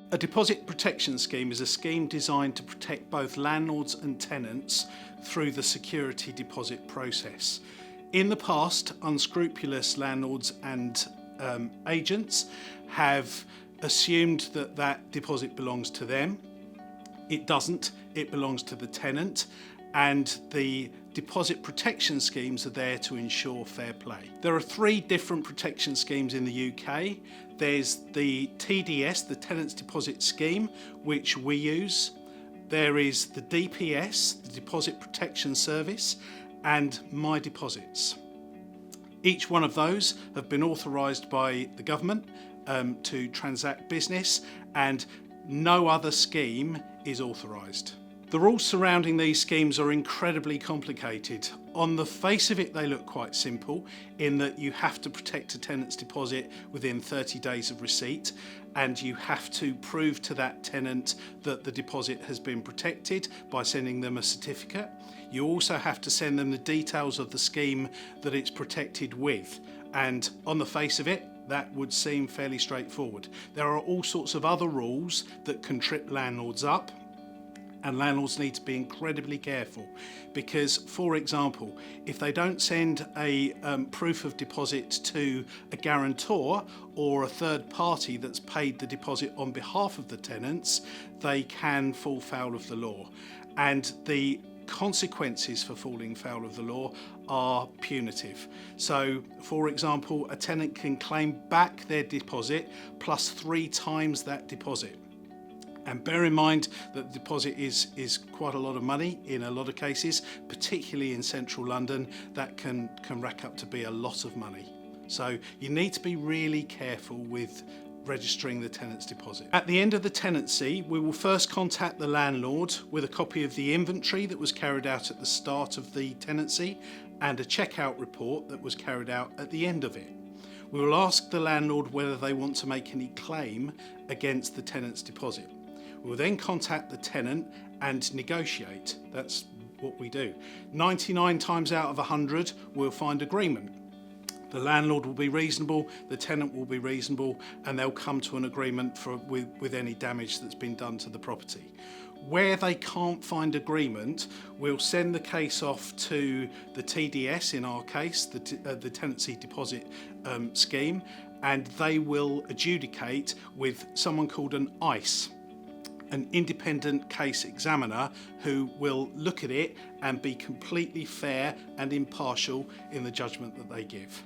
A deposit protection scheme is a scheme designed to protect both landlords and tenants through the security deposit process. In the past, unscrupulous landlords and agents have assumed that that deposit belongs to them. It doesn't, it belongs to the tenant, and the deposit protection schemes are there to ensure fair play. There are 3 different protection schemes in the UK. There's the TDS, the Tenants Deposit Scheme, which we use. There is the DPS, the Deposit Protection Service, and My Deposits. Each one of those have been authorised by the government to transact business, and no other scheme is authorised. The rules surrounding these schemes are incredibly complicated. On the face of it, they look quite simple in that you have to protect a tenant's deposit within 30 days of receipt, and you have to prove to that tenant that the deposit has been protected by sending them a certificate. You also have to send them the details of the scheme that it's protected with, and on the face of it, that would seem fairly straightforward. There are all sorts of other rules that can trip landlords up, and landlords need to be incredibly careful because, for example, if they don't send a proof of deposit to a guarantor or a third party that's paid the deposit on behalf of the tenants, they can fall foul of the law. And the consequences for falling foul of the law are punitive. So, for example, a tenant can claim back their deposit plus 3 times that deposit. And bear in mind that the deposit is quite a lot of money in a lot of cases, particularly in central London. That can rack up to be a lot of money. So you need to be really careful with registering the tenant's deposit. At the end of the tenancy, we will first contact the landlord with a copy of the inventory that was carried out at the start of the tenancy and a checkout report that was carried out at the end of it. We will ask the landlord whether they want to make any claim against the tenant's deposit. We will then contact the tenant and negotiate. That's what we do. 99 times out of 100, we'll find agreement. The landlord will be reasonable, the tenant will be reasonable, and they'll come to an agreement with any damage that's been done to the property. Where they can't find agreement, we'll send the case off to the TDS, in our case, the Tenancy Deposit Scheme, and they will adjudicate with someone called an ICE, an independent case examiner, who will look at it and be completely fair and impartial in the judgment that they give.